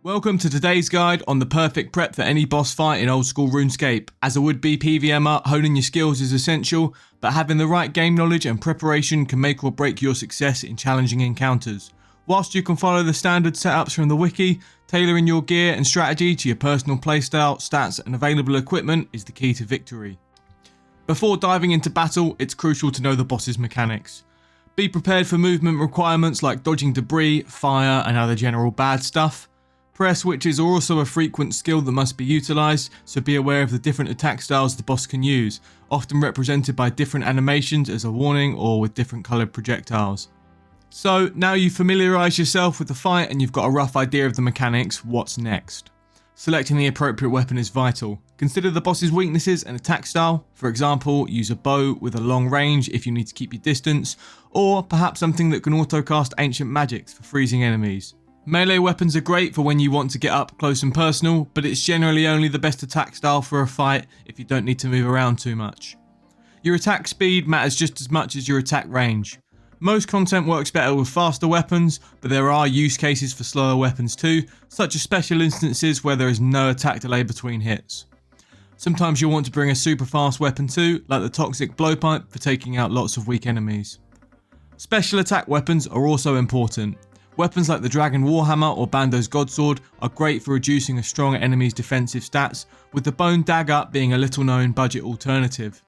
Welcome to today's guide on the perfect prep for any boss fight in old school RuneScape. As a would-be PVMer, honing your skills is essential, but having the right game knowledge and preparation can make or break your success in challenging encounters. Whilst you can follow the standard setups from the wiki, tailoring your gear and strategy to your personal playstyle, stats and available equipment is the key to victory. Before diving into battle, it's crucial to know the boss's mechanics. Be prepared for movement requirements like dodging debris, fire and other general bad stuff. Prayer switches are also a frequent skill that must be utilised, so be aware of the different attack styles the boss can use, often represented by different animations as a warning or with different coloured projectiles. So now you've familiarised yourself with the fight and you've got a rough idea of the mechanics, what's next? Selecting the appropriate weapon is vital. Consider the boss's weaknesses and attack style. For example, use a bow with a long range if you need to keep your distance, or perhaps something that can auto-cast ancient magics for freezing enemies. Melee weapons are great for when you want to get up close and personal, but it's generally only the best attack style for a fight if you don't need to move around too much. Your attack speed matters just as much as your attack range. Most content works better with faster weapons, but there are use cases for slower weapons too, such as special instances where there is no attack delay between hits. Sometimes you'll want to bring a super fast weapon too, like the Toxic Blowpipe for taking out lots of weak enemies. Special attack weapons are also important. Weapons like the Dragon Warhammer or Bando's Godsword are great for reducing a strong enemy's defensive stats, with the Bone Dagger being a little known budget alternative.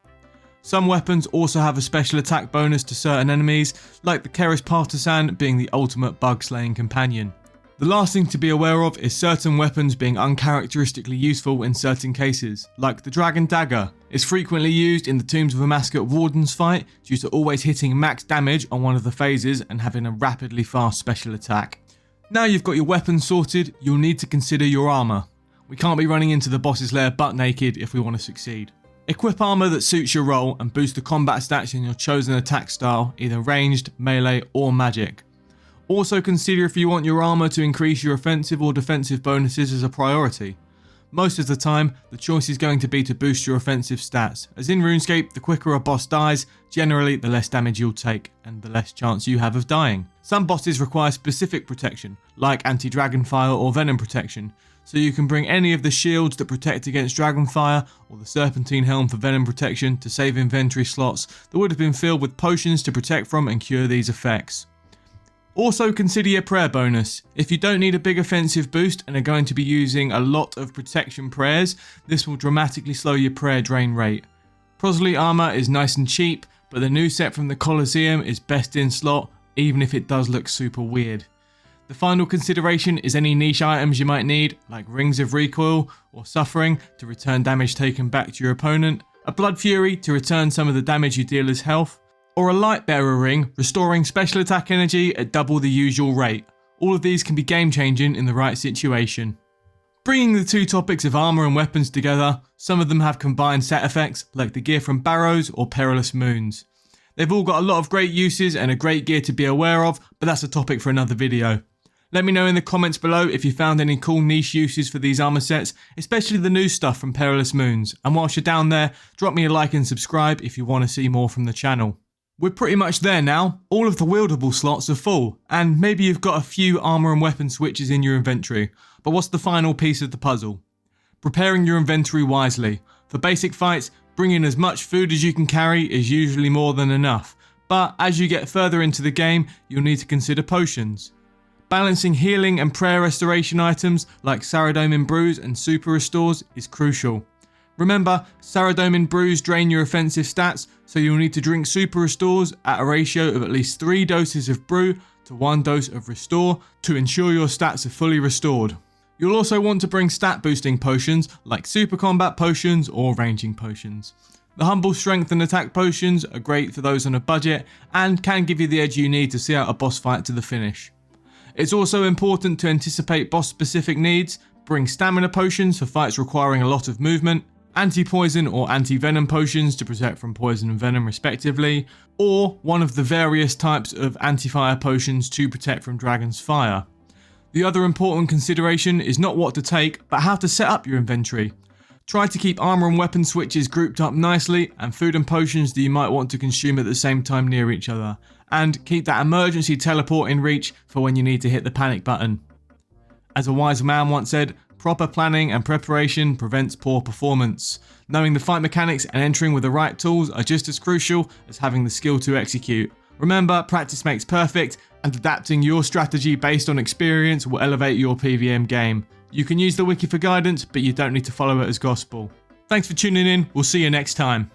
Some weapons also have a special attack bonus to certain enemies, like the Keris Partisan being the ultimate bug slaying companion. The last thing to be aware of is certain weapons being uncharacteristically useful in certain cases, like the Dragon Dagger. It's frequently used in the Tombs of Amascut Warden's fight due to always hitting max damage on one of the phases and having a rapidly fast special attack. Now you've got your weapons sorted, you'll need to consider your armour. We can't be running into the boss's lair butt naked if we want to succeed. Equip armour that suits your role and boost the combat stats in your chosen attack style, either ranged, melee or magic. Also consider if you want your armour to increase your offensive or defensive bonuses as a priority. Most of the time, the choice is going to be to boost your offensive stats, as in RuneScape, the quicker a boss dies, generally the less damage you'll take, and the less chance you have of dying. Some bosses require specific protection, like anti-dragonfire or venom protection, so you can bring any of the shields that protect against dragonfire, or the serpentine helm for venom protection to save inventory slots that would have been filled with potions to protect from and cure these effects. Also consider your prayer bonus. If you don't need a big offensive boost and are going to be using a lot of protection prayers, this will dramatically slow your prayer drain rate. Prosley armour is nice and cheap, but the new set from the Colosseum is best in slot, even if it does look super weird. The final consideration is any niche items you might need, like Rings of Recoil or Suffering to return damage taken back to your opponent, a Blood Fury to return some of the damage you deal as health, or a Light Bearer Ring, restoring special attack energy at double the usual rate. All of these can be game changing in the right situation. Bringing the two topics of armour and weapons together, some of them have combined set effects, like the gear from Barrows or Perilous Moons. They've all got a lot of great uses and a great gear to be aware of, but that's a topic for another video. Let me know in the comments below if you found any cool niche uses for these armour sets, especially the new stuff from Perilous Moons. And whilst you're down there, drop me a like and subscribe if you want to see more from the channel. We're pretty much there now. All of the wieldable slots are full, and maybe you've got a few armour and weapon switches in your inventory. But what's the final piece of the puzzle? Preparing your inventory wisely. For basic fights, bringing as much food as you can carry is usually more than enough. But as you get further into the game, you'll need to consider potions. Balancing healing and prayer restoration items like Saradomin Brews and Super Restores is crucial. Remember, Saradomin Brews drain your offensive stats, so you'll need to drink Super Restores at a ratio of at least 3 doses of Brew to 1 dose of Restore to ensure your stats are fully restored. You'll also want to bring stat boosting potions like Super Combat Potions or Ranging Potions. The Humble Strength and Attack Potions are great for those on a budget and can give you the edge you need to see out a boss fight to the finish. It's also important to anticipate boss specific needs, bring Stamina Potions for fights requiring a lot of movement, anti-poison or anti-venom potions to protect from poison and venom respectively, or one of the various types of anti-fire potions to protect from dragon's fire. The other important consideration is not what to take, but how to set up your inventory. Try to keep armour and weapon switches grouped up nicely, and food and potions that you might want to consume at the same time near each other, and keep that emergency teleport in reach for when you need to hit the panic button. As a wise man once said, proper planning and preparation prevents poor performance. Knowing the fight mechanics and entering with the right tools are just as crucial as having the skill to execute. Remember, practice makes perfect, and adapting your strategy based on experience will elevate your PVM game. You can use the wiki for guidance, but you don't need to follow it as gospel. Thanks for tuning in, we'll see you next time.